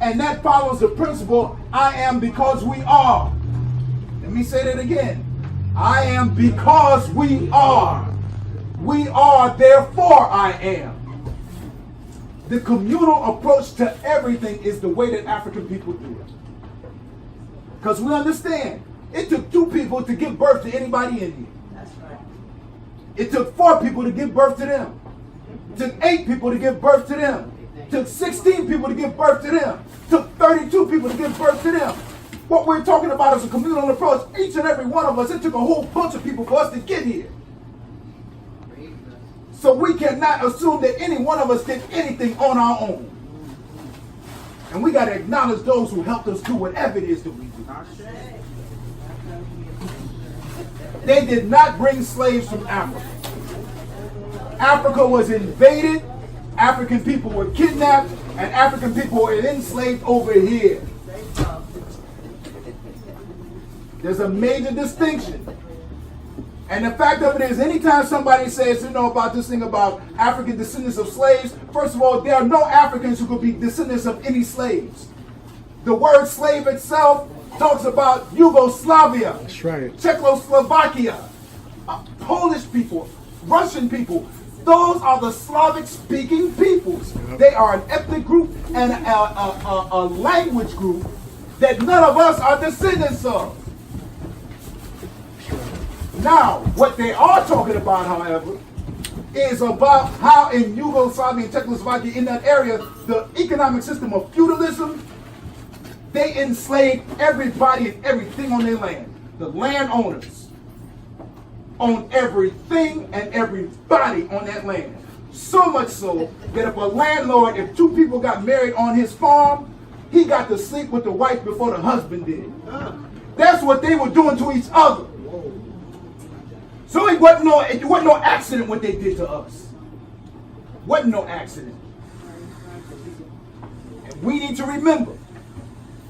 And that follows the principle, I am because we are. Let me say that again. I am because we are. We are, therefore I am. The communal approach to everything is the way that African people do it. Because we understand, it took 2 people to give birth to anybody in here. That's right. It took 4 people to give birth to them. It took 8 people to give birth to them. It took 16 people to give birth to them. It took 32 people to give birth to them. What we're talking about is a communal approach. Each and every one of us, it took a whole bunch of people for us to get here. So we cannot assume that any one of us did anything on our own. And we got to acknowledge those who helped us do whatever it is that we do. They did not bring slaves from Africa. Africa was invaded, African people were kidnapped, and African people were enslaved over here. There's a major distinction. And the fact of it is, anytime somebody says, about this thing about African descendants of slaves, first of all, there are no Africans who could be descendants of any slaves. The word slave itself talks about Yugoslavia, that's right, Czechoslovakia, Polish people, Russian people. Those are the Slavic-speaking peoples. Yep. They are an ethnic group and a language group that none of us are descendants of. Now, what they are talking about, however, is about how in Yugoslavia and Czechoslovakia, in that area, the economic system of feudalism, they enslaved everybody and everything on their land. The landowners owned everything and everybody on that land. So much so that if a landlord, if 2 people got married on his farm, he got to sleep with the wife before the husband did. That's what they were doing to each other. So it wasn't no accident what they did to us. Wasn't no accident. And we need to remember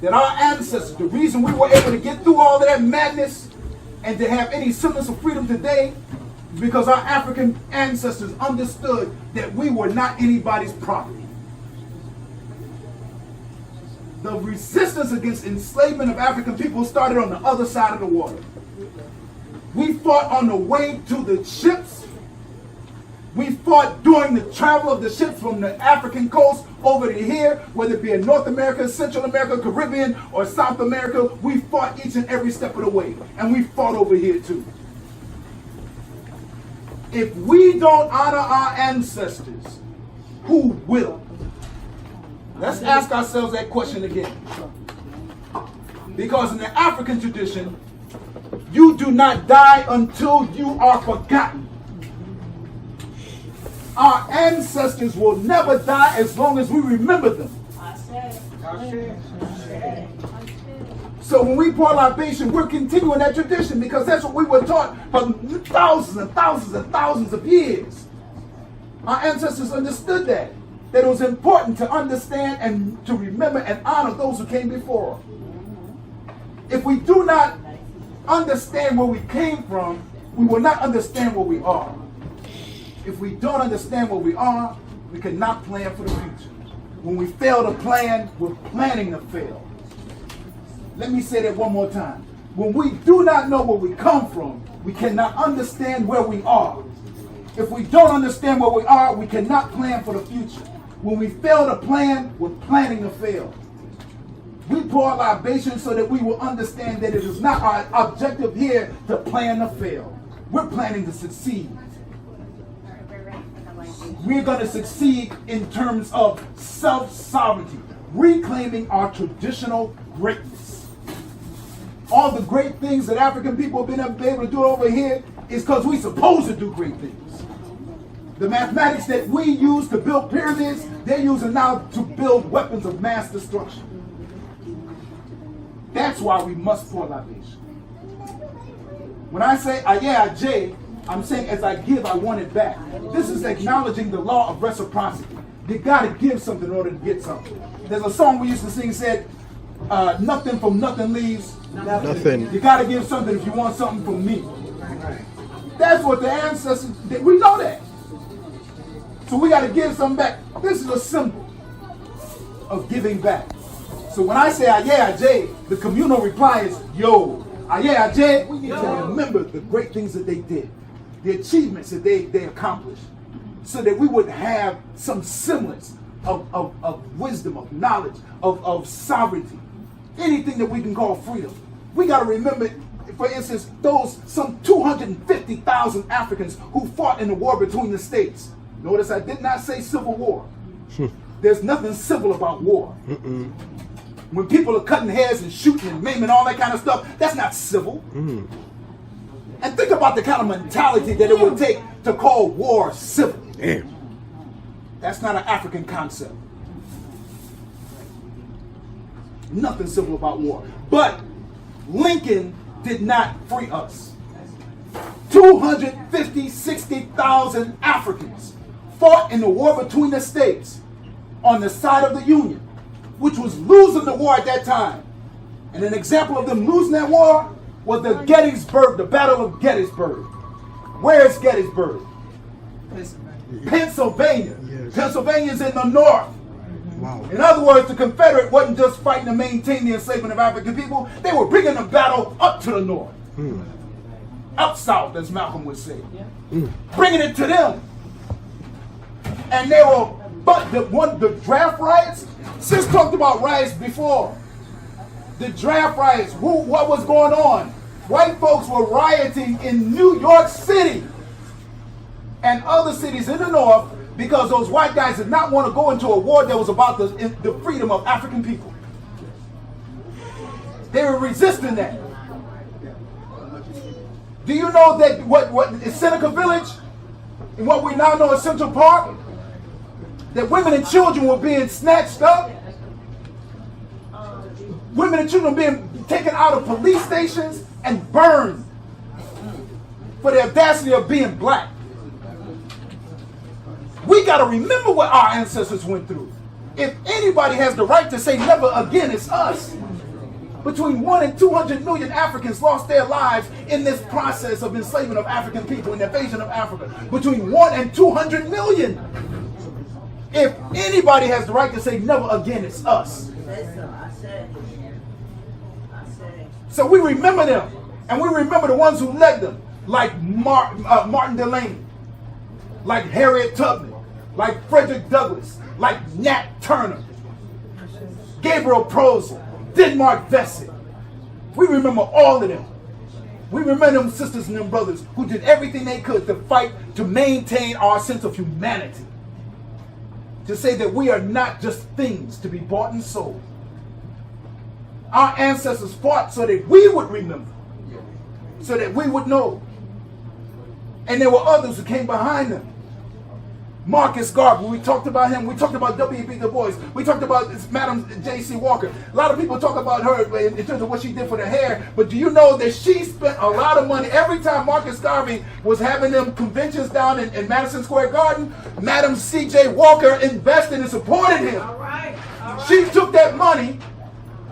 that our ancestors, the reason we were able to get through all of that madness and to have any semblance of freedom today, is because our African ancestors understood that we were not anybody's property. The resistance against enslavement of African people started on the other side of the water. We fought on the way to the ships. We fought during the travel of the ships from the African coast over to here, whether it be in North America, Central America, Caribbean, or South America. We fought each and every step of the way. And we fought over here too. If we don't honor our ancestors, who will? Let's ask ourselves that question again. Because in the African tradition, you do not die until you are forgotten. Our ancestors will never die as long as we remember them. So when we pour libation, we're continuing that tradition because that's what we were taught for thousands and thousands and thousands of years. Our ancestors understood that it was important to understand and to remember and honor those who came before. If we do not understand where we came from, we will not understand where we are. If we don't understand where we are, we cannot plan for the future. When we fail to plan, we're planning to fail. Let me say that one more time. When we do not know where we come from, we cannot understand where we are. If we don't understand where we are, we cannot plan for the future. When we fail to plan, we're planning to fail. We pour libation so that we will understand that it is not our objective here to plan to fail. We're planning to succeed. We're going to succeed in terms of self-sovereignty, reclaiming our traditional greatness. All the great things that African people have been able to do over here is because we're supposed to do great things. The mathematics that we use to build pyramids, they're using now to build weapons of mass destruction. That's why we must pour libation. When I say ayeh ajay, I'm saying as I give, I want it back. This is acknowledging the law of reciprocity. You got to give something in order to get something. There's a song we used to sing said, nothing from nothing leaves nothing. You got to give something if you want something from me. That's what the ancestors did. We know that. So we got to give something back. This is a symbol of giving back. So when I say aye aye, the communal reply is yo. Aye aye, we need to remember the great things that they did, the achievements that they accomplished, so that we would have some semblance of wisdom, of knowledge, of sovereignty, anything that we can call freedom. We got to remember, for instance, those some 250,000 Africans who fought in the war between the states. Notice I did not say civil war. There's nothing civil about war. When people are cutting heads and shooting and maiming, all that kind of stuff, that's not civil. And think about the kind of mentality that it would take to call war civil. Damn. That's not an African concept. Nothing civil about war. But Lincoln did not free us. 250, 60,000 Africans fought in the war between the states on the side of the Union, which was losing the war at that time. And an example of them losing that war was the Battle of Gettysburg. Where is Gettysburg? Pennsylvania. Yes. Pennsylvania's in the north. Wow. In other words, the Confederate wasn't just fighting to maintain the enslavement of African people. They were bringing the battle up to the north. Up south, as Malcolm would say. Bringing it to them. And they were, but the draft riots, sis talked about riots before. The draft riots, what was going on? White folks were rioting in New York City and other cities in the north because those white guys did not want to go into a war that was about the freedom of African people. They were resisting that. Do you know that what in Seneca Village, in what we now know as Central Park, that women and children were being snatched up? Women and children were being taken out of police stations and burned for the audacity of being black. We got to remember what our ancestors went through. If anybody has the right to say never again, it's us. Between 1 and 200 million Africans lost their lives in this process of enslavement of African people and invasion of Africa. Between 1 and 200 million. If anybody has the right to say never again, it's us. So we remember them, and we remember the ones who led them, like Martin Delany, like Harriet Tubman, like Frederick Douglass, like Nat Turner, Gabriel Prosser, Denmark Vesey. We remember all of them. We remember them sisters and them brothers who did everything they could to fight to maintain our sense of humanity. To say that we are not just things to be bought and sold. Our ancestors fought so that we would remember, so that we would know. And there were others who came behind them. Marcus Garvey, we talked about him. We talked about W.B. Du Bois. We talked about Madam J.C. Walker. A lot of people talk about her in terms of what she did for the hair. But do you know that she spent a lot of money every time Marcus Garvey was having them conventions down in Madison Square Garden? Madam C.J. Walker invested and supported him. All right. She took that money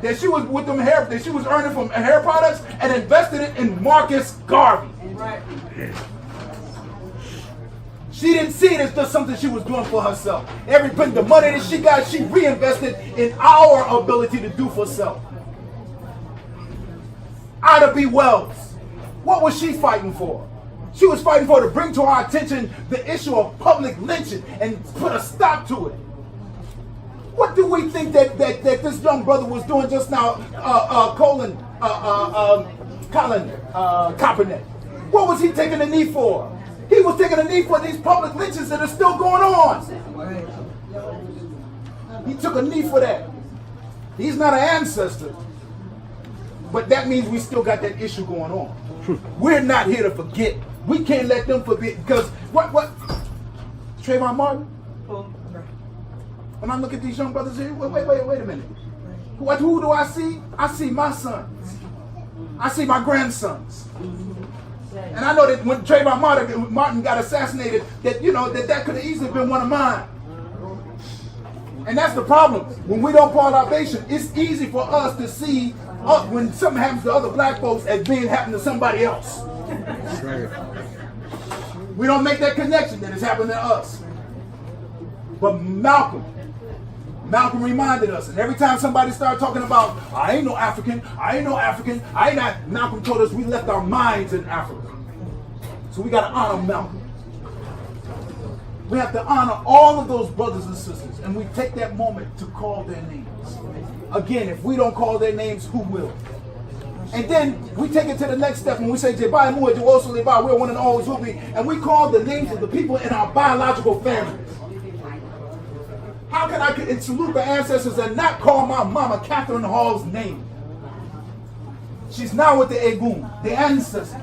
that she was with them hair that she was earning from hair products and invested it in Marcus Garvey. Right. She didn't see it as just something she was doing for herself. The money that she got, she reinvested in our ability to do for self. Ida B. Wells, what was she fighting for? She was fighting for to bring to our attention the issue of public lynching and put a stop to it. What do we think that this young brother was doing just now, Colin Kaepernick? What was he taking a knee for? He was taking a knee for these public lynchings that are still going on. He took a knee for that. He's not an ancestor. But that means we still got that issue going on. We're not here to forget. We can't let them forget because what? Trayvon Martin? When I look at these young brothers here, wait a minute. Who do I see? I see my sons. I see my grandsons. And I know that when Trayvon Martin got assassinated, that could have easily been one of mine. And that's the problem. When we don't call our libation, it's easy for us to see when something happens to other black folks as being happened to somebody else. Right. We don't make that connection that it's happened to us. But Malcolm Malcolm reminded us, and every time somebody started talking about, I ain't no African, I ain't no African, I ain't not, Malcolm told us we left our minds in Africa. So we got to honor Malcolm. We have to honor all of those brothers and sisters, and we take that moment to call their names. Again, if we don't call their names, who will? And then we take it to the next step when we say, Jebai Mua, Jewosu Liba, we're one and always will be, and we call the names of the people in our biological families. How can I salute the ancestors and not call my mama Catherine Hall's name? She's now with the Egun, the ancestors.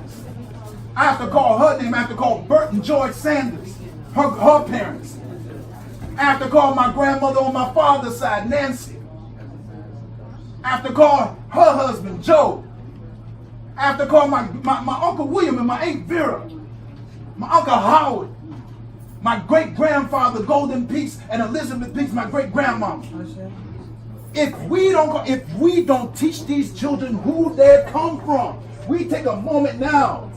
I have to call her name. I have to call Bert and George Sanders, her parents. I have to call my grandmother on my father's side, Nancy. I have to call her husband, Joe. I have to call my Uncle William and my Aunt Vera, my Uncle Howard, my great-grandfather, Golden Peace, and Elizabeth Peace, my great-grandmama. If we don't teach these children who they come from, we take a moment now,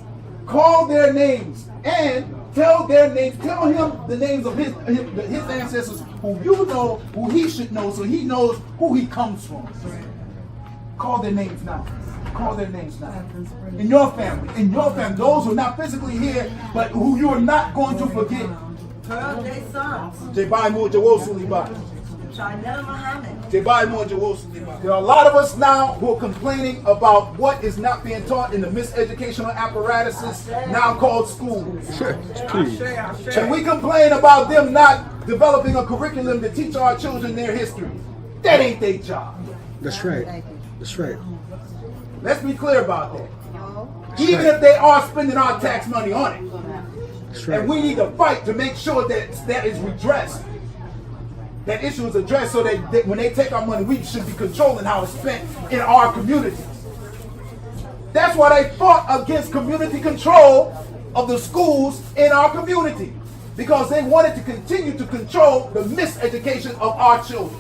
call their names, and tell their names, tell him the names of his ancestors, who you know, who he should know, so he knows who he comes from. Call their names now. Call their names now. In your family, those who are not physically here, but who you are not going to forget. Jebai Mua Jewosu Liba. Jebai Mua Jewosu Liba. There are a lot of us now who are complaining about what is not being taught in the miseducational apparatuses now called schools. And we complain about them not developing a curriculum to teach our children their history. That ain't their job. That's right. That's right. Let's be clear about that. Even if they are spending our tax money on it. That's right. And we need to fight to make sure that that is redressed. That issue is addressed so that when they take our money, we should be controlling how it's spent in our communities. That's why they fought against community control of the schools in our community. Because they wanted to continue to control the miseducation of our children.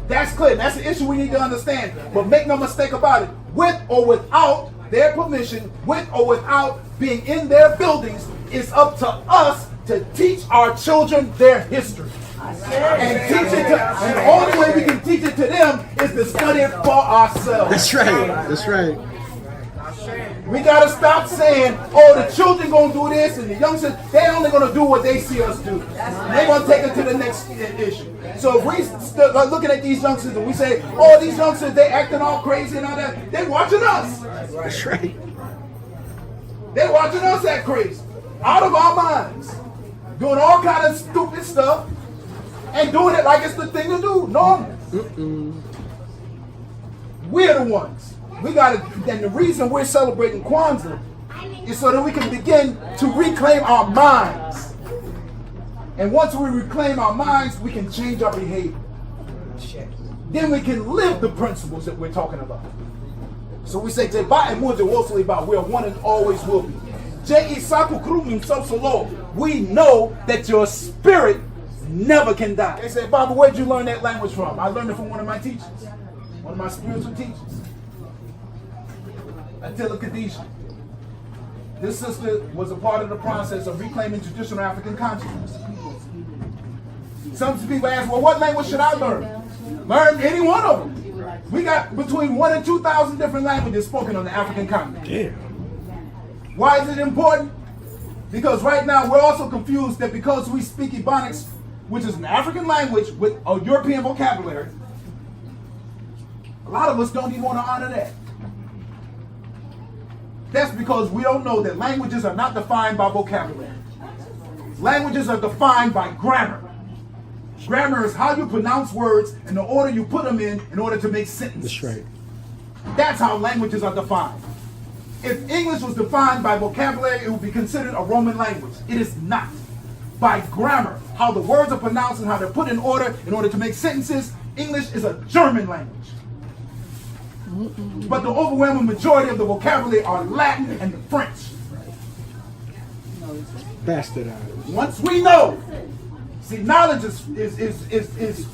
That's clear. That's the issue we need to understand. But make no mistake about it. With or without their permission, with or without being in their buildings, it's up to us to teach our children their history. And teach it and the only way we can teach it to them is to study it for ourselves. That's right. That's right. We gotta stop saying, oh, the children gonna do this and the youngsters, they only gonna do what they see us do. And they gonna take it to the next issue. So if we looking at these youngsters and we say, oh, these youngsters, they acting all crazy and all that, they watching us. That's right. They watching us act crazy. Out of our minds. Doing all kind of stupid stuff and doing it like it's the thing to do, normal. We're the ones. We gotta, and the reason we're celebrating Kwanzaa is so that we can begin to reclaim our minds. And once we reclaim our minds, we can change our behavior. Then we can live the principles that we're talking about. So we say, we're one and always will be. We know that your spirit never can die. They say, Baba, where'd you learn that language from? I learned it from one of my teachers, one of my spiritual teachers. Attila Khadijah. This sister was a part of the process of reclaiming traditional African consciousness. Some people ask, well, what language should I learn? Learn any one of them. We got between 1,000 and 2,000 different languages spoken on the African continent. Yeah. Why is it important? Because right now we're also confused that because we speak Ebonics, which is an African language with a European vocabulary, a lot of us don't even want to honor that. That's because we don't know that languages are not defined by vocabulary. Languages are defined by grammar. Grammar is how you pronounce words and the order you put them in order to make sentences. That's right. That's how languages are defined. If English was defined by vocabulary, it would be considered a Roman language. It is not. By grammar, how the words are pronounced and how they're put in order to make sentences, English is a German language. But the overwhelming majority of the vocabulary are Latin and French. Bastardized. Once we know, see, knowledge is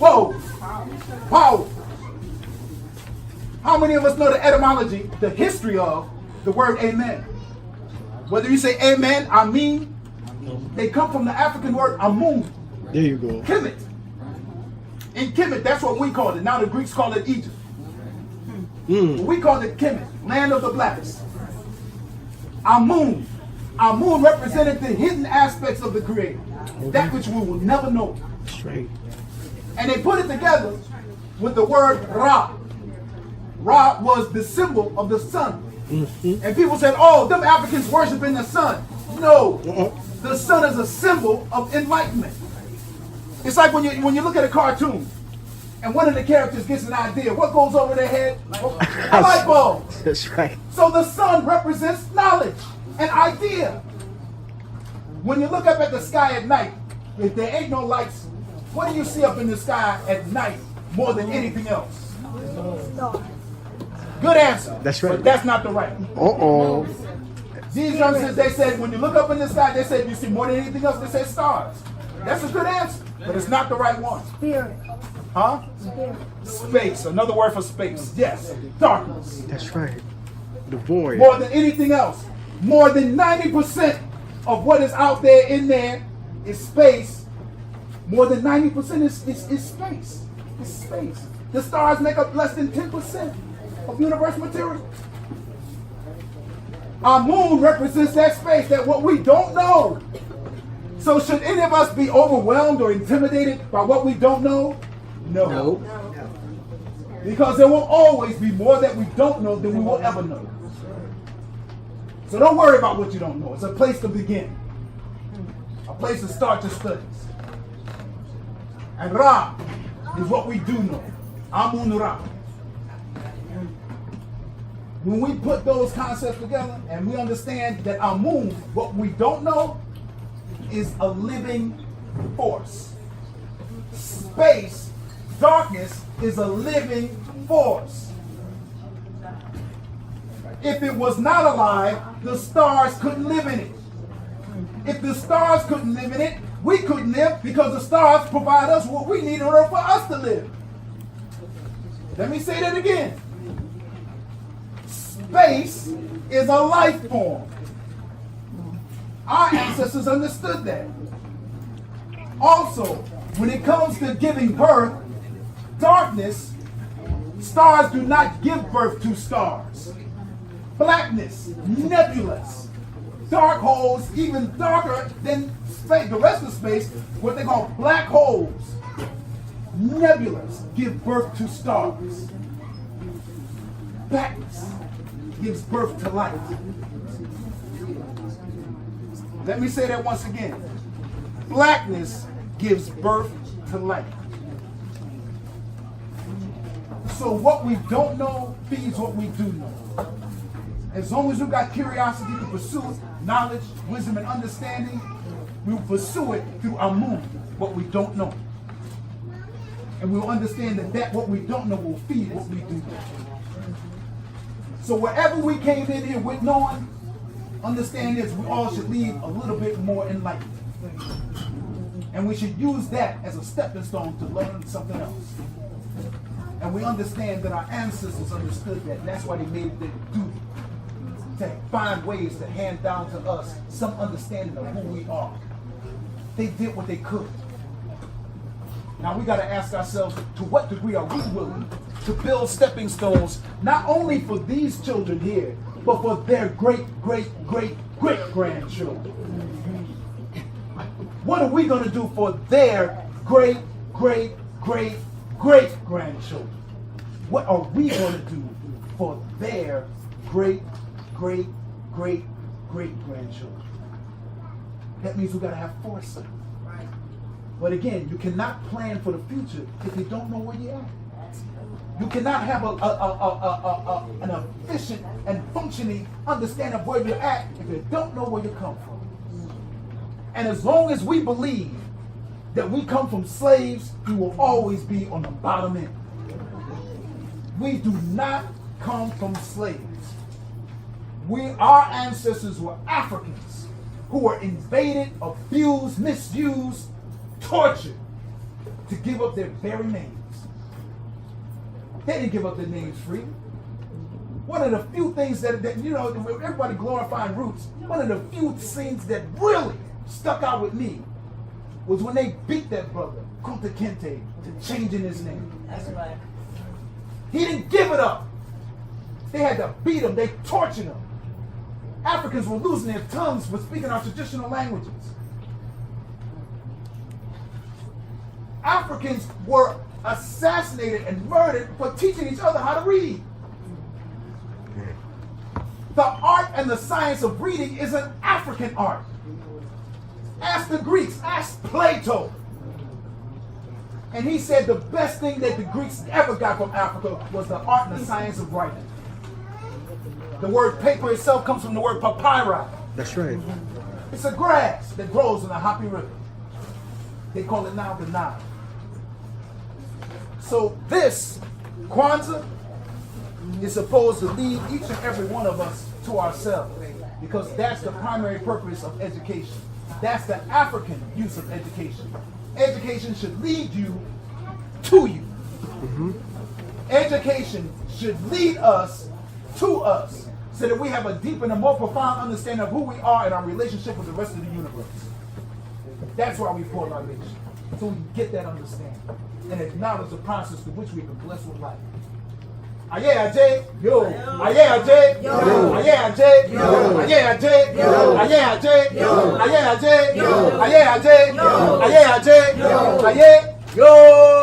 powerful. How many of us know the etymology, the history of the word amen? Whether you say amen, I mean, they come from the African word amun. There you go. Kemet. In Kemet, that's what we called it. Now the Greeks call it Egypt. We call it Kemet, land of the blacks. Amun. Amun represented the hidden aspects of the Creator. That which we will never know. That's right. And they put it together with the word Ra. Ra was the symbol of the sun. And people said, oh, them Africans worshiping the sun. No. The sun is a symbol of enlightenment. It's like when you look at a cartoon and one of the characters gets an idea. What goes over their head? A light bulb. That's right. So the sun represents knowledge, an idea. When you look up at the sky at night, if there ain't no lights, what do you see up in the sky at night more than anything else? Good answer. That's right. But that's not the right one. These youngsters, they said, when you look up in the sky, they said you see more than anything else. They said stars. That's a good answer, but it's not the right one. Spirit. Huh? Spirit. Space. Another word for space. Yes. Darkness. That's right. The void. More than anything else. More than 90% of what is out there in there is space. More than 90% is space. It's space. The stars make up less than 10% of universe material. Our moon represents that space, that what we don't know. So should any of us be overwhelmed or intimidated by what we don't know? No. Because there will always be more that we don't know than we will ever know. So don't worry about what you don't know. It's a place to begin. A place to start your studies. And Ra is what we do know. Amun Ra. When we put those concepts together and we understand that Amun, what we don't know, is a living force. Space, darkness, is a living force. If it was not alive, the stars couldn't live in it. If the stars couldn't live in it, we couldn't live, because the stars provide us what we need in order for us to live. Let me say that again. Space is a life form. Our ancestors understood that. Also, when it comes to giving birth, darkness, stars do not give birth to stars. Blackness, nebulous, dark holes, even darker than space, the rest of space, what they call black holes, nebulas, give birth to stars. Blackness gives birth to light. Let me say that once again. Blackness gives birth to light. So what we don't know feeds what we do know. As long as we've got curiosity to pursue knowledge, wisdom, and understanding, we will pursue it through Amun, what we don't know. And we will understand that what we don't know will feed what we do know. So wherever we came in here with knowing, understand this, we all should leave a little bit more enlightened. And we should use that as a stepping stone to learn something else. And we understand that our ancestors understood that, and that's why they made it their duty to find ways to hand down to us some understanding of who we are. They did what they could. Now we got to ask ourselves, to what degree are we willing to build stepping stones, not only for these children here, but for their great-great-great-great-grandchildren? What are we going to do for their great-great-great-great-grandchildren? What are we going to do for their great-great-great-great-grandchildren? That means we got to have foresight. But again, you cannot plan for the future if you don't know where you're at. You cannot have an efficient and functioning understanding of where you're at if you don't know where you come from. And as long as we believe that we come from slaves, we will always be on the bottom end. We do not come from slaves. Our ancestors were Africans who were invaded, abused, misused, tortured to give up their very names. They didn't give up their names free. One of the few things that everybody glorifying roots, one of the few things that really stuck out with me was when they beat that brother, Kunta Kinte, to changing his name. That's right. He didn't give it up. They had to beat him. They tortured him. Africans were losing their tongues for speaking our traditional languages. Africans were assassinated and murdered for teaching each other how to read. The art and the science of reading is an African art. Ask the Greeks, ask Plato. And he said the best thing that the Greeks ever got from Africa was the art and the science of writing. The word paper itself comes from the word papyri. That's right. It's a grass that grows in the Hopi River. They call it now the Nile. So this, Kwanzaa, is supposed to lead each and every one of us to ourselves, because that's the primary purpose of education. That's the African use of education. Education should lead you to you. Education should lead us to us, so that we have a deep and a more profound understanding of who we are and our relationship with the rest of the universe. That's why we pour libation, so we can get that understanding and acknowledge the process through which we've been blessed with life. Aye, Ajay, yo. Aye, Ajay, yo. Aye, Ajay, yo. Aye, Ajay, yo. Aye, Ajay, yo. Aye, Ajay, yo. Aye, Ajay, yo. Aye, Ajay, yo. Aye, yo.